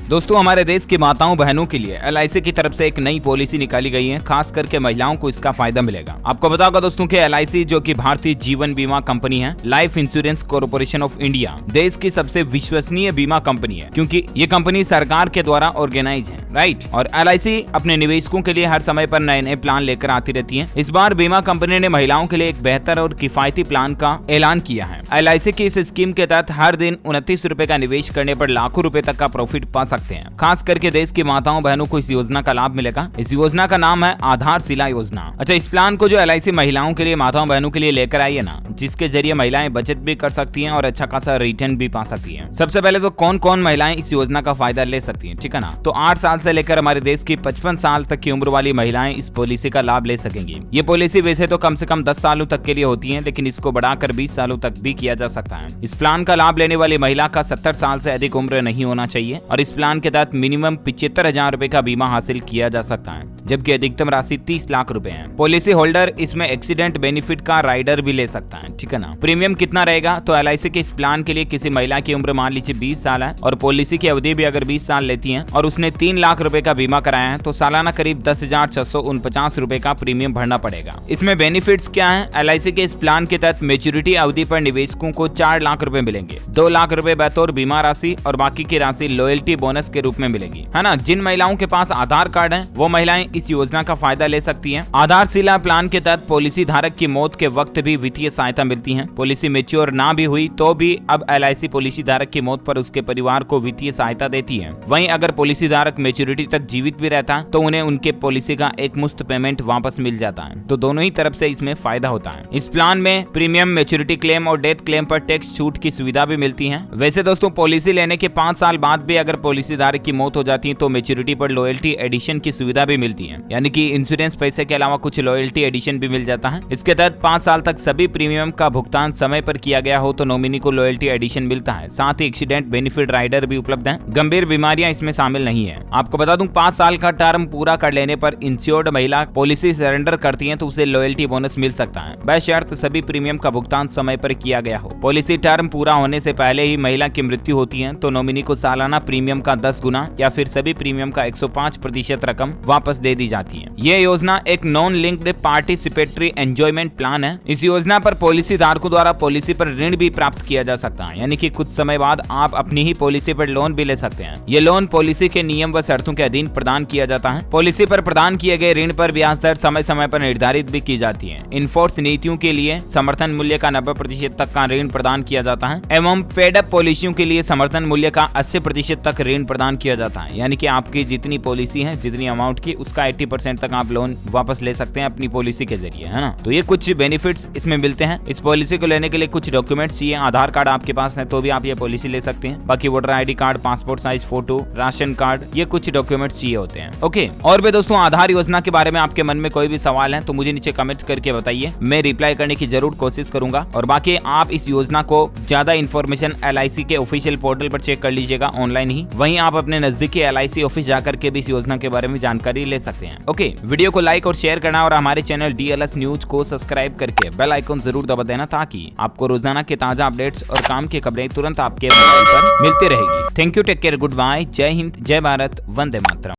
दोस्तों हमारे देश की माताओं बहनों के लिए LIC की तरफ से एक नई पॉलिसी निकाली गई है, खास करके महिलाओं को इसका फायदा मिलेगा। आपको बता होगा दोस्तों कि LIC जो कि भारतीय जीवन बीमा कंपनी है, life insurance corporation of India, देश की सबसे विश्वसनीय बीमा कंपनी है, क्योंकि ये कंपनी सरकार के द्वारा ऑर्गेनाइज है, राइट। और LIC अपने निवेशकों के लिए हर समय पर नए नए प्लान लेकर आती रहती है। इस बार बीमा कंपनी ने महिलाओं के लिए एक बेहतर और किफायती प्लान का ऐलान किया है। LIC की इस स्कीम के तहत हर दिन 29 रुपए का निवेश करने पर लाखों रुपए तक का प्रॉफिट पा सकते हैं। खास करके देश की माताओं बहनों को इस योजना का लाभ मिलेगा। इस योजना का नाम है आधारशिला योजना। अच्छा, इस प्लान को जो LIC महिलाओं के लिए, माताओं बहनों के लिए लेकर आई है ना, जिसके जरिए महिलाएं बचत भी कर सकती हैं और अच्छा खासा रिटर्न भी पा सकती हैं। सबसे पहले तो कौन कौन महिलाएं इस योजना का फायदा ले सकती हैं, ठीक है ना। तो 8 साल से लेकर हमारे देश की 55 साल तक की उम्र वाली महिलाएं इस पॉलिसी का लाभ ले सकेंगी। ये पॉलिसी वैसे तो कम से कम 10 सालों तक के लिए होती है, लेकिन इसको बढ़ाकर 20 सालों तक भी किया जा सकता है। इस प्लान का लाभ लेने वाली महिला का 70 साल से अधिक उम्र नहीं होना चाहिए और इस प्लान के तहत मिनिमम 75,000 रुपए का बीमा हासिल किया जा सकता है, जबकि अधिकतम राशि 30 लाख रुपए है। पॉलिसी होल्डर इसमें एक्सीडेंट बेनिफिट का राइडर भी ले सकता है, ठीक है ना। प्रीमियम कितना रहेगा, तो LIC के इस प्लान के लिए किसी महिला की उम्र मान लीजिए 20 साल है और पॉलिसी की अवधि भी अगर 20 साल लेती है और उसने 3 लाख रुपए का बीमा कराया है, तो सालाना करीब 10,649 रुपए का प्रीमियम भरना पड़ेगा। इसमें बेनिफिट्स क्या है, LIC के इस प्लान के तहत मेच्योरिटी अवधि पर निवेशकों को 4 लाख रुपए मिलेंगे। 2 लाख रुपए बतौर बीमा राशि और बाकी की राशि लॉयल्टी बोनस के रूप में मिलेगी, है ना। जिन महिलाओं के पास आधार कार्ड है वो महिलाएं इस योजना का फायदा ले सकती हैं। आधारशिला प्लान के तहत पॉलिसी धारक की मौत के वक्त भी वित्तीय सहायता मिलती है। पॉलिसी मेच्योर ना भी हुई तो भी अब LIC पॉलिसी धारक की मौत पर उसके परिवार को वित्तीय सहायता देती है। वहीं अगर पॉलिसी धारक मेच्योरिटी तक जीवित भी रहता तो उन्हें उनके पॉलिसी का एक मुफ्त पेमेंट वापस मिल जाता है। तो दोनों ही तरफ से इसमें फायदा होता है। इस प्लान में प्रीमियम, मैच्योरिटी क्लेम और डेथ क्लेम पर टैक्स छूट की सुविधा भी मिलती है। वैसे दोस्तों पॉलिसी लेने के 5 साल बाद भी अगर पॉलिसी धारक की मौत हो जाती है तो मैच्योरिटी पर लॉयल्टी एडिशन की सुविधा भी मिलती है, यानी कि इंश्योरेंस पैसे के अलावा कुछ लॉयल्टी एडिशन भी मिल जाता है। इसके तहत 5 साल तक सभी प्रीमियम का भुगतान समय पर किया गया हो तो नॉमिनी को लॉयल्टी एडिशन मिलता है। साथ ही एक्सीडेंट बेनिफिट राइडर भी उपलब्ध है। गंभीर बीमारियां इसमें शामिल नहीं है। आपको बता दूं 5 साल का टर्म पूरा कर लेने पर इंश्योर्ड महिला पॉलिसी सरेंडर करती है तो उसे लॉयल्टी बोनस मिल सकता है, बशर्ते सभी प्रीमियम का भुगतान समय पर किया गया हो। पॉलिसी टर्म पूरा होने से पहले ही महिला की मृत्यु होती है तो नॉमिनी को सालाना प्रीमियम का 10 गुना या फिर सभी प्रीमियम का 105% रकम वापस दे दी जाती है। यह योजना एक non linked participatory enjoyment plan है। इस योजना पर पॉलिसी धारकों द्वारा पॉलिसी पर ऋण भी प्राप्त किया जा सकता है, यानी कि कुछ समय बाद आप अपनी ही पॉलिसी पर लोन भी ले सकते हैं। ये लोन पॉलिसी के नियम व शर्तों के अधीन प्रदान किया जाता है। पॉलिसी पर प्रदान किए गए ऋण पर ब्याज दर समय समय पर निर्धारित भी की जाती है। इनफोर्स नीतियों के लिए समर्थन मूल्य का 90% तक का ऋण प्रदान किया जाता है एवं पेड अप पॉलिसियों के लिए समर्थन मूल्य का 80% तक ऋण प्रदान किया जाता है, यानी कि आपकी जितनी पॉलिसी है, जितनी अमाउंट की, उसका 80% तक आप लोन वापस ले सकते हैं अपनी पॉलिसी के जरिए, है ना। तो ये कुछ बेनिफिट्स इसमें मिलते हैं। इस पॉलिसी को लेने के लिए कुछ डॉक्यूमेंट्स चाहिए। आधार कार्ड आपके पास है तो भी आप ये पॉलिसी ले सकते हैं। बाकी voter ID card, passport size photo, ration card, ये कुछ डॉक्यूमेंट्स चाहिए होते हैं। ओके, और भी दोस्तों आधार योजना के बारे में आपके मन में कोई भी सवाल है तो मुझे नीचे कमेंट करके बताइए, मैं रिप्लाई करने की जरूर कोशिश करूंगा। और बाकी आप इस योजना को ज्यादा इन्फॉर्मेशन LIC के ऑफिशियल पोर्टल पर चेक कर लीजिएगा ऑनलाइन ही। वहीं आप अपने नजदीकी LIC ऑफिस जाकर के भी इस योजना के बारे में जानकारी ले सकते हैं। ओके, वीडियो को लाइक और शेयर करना और हमारे चैनल DLS न्यूज को सब्सक्राइब करके बेल आइकन जरूर दबा देना ताकि आपको रोजाना के ताजा अपडेट्स और काम की खबरें तुरंत आपके मोबाइल पर मिलती रहेगी। Thank you, take care, good bye, जय हिंद, जय भारत, वंदे मातरम।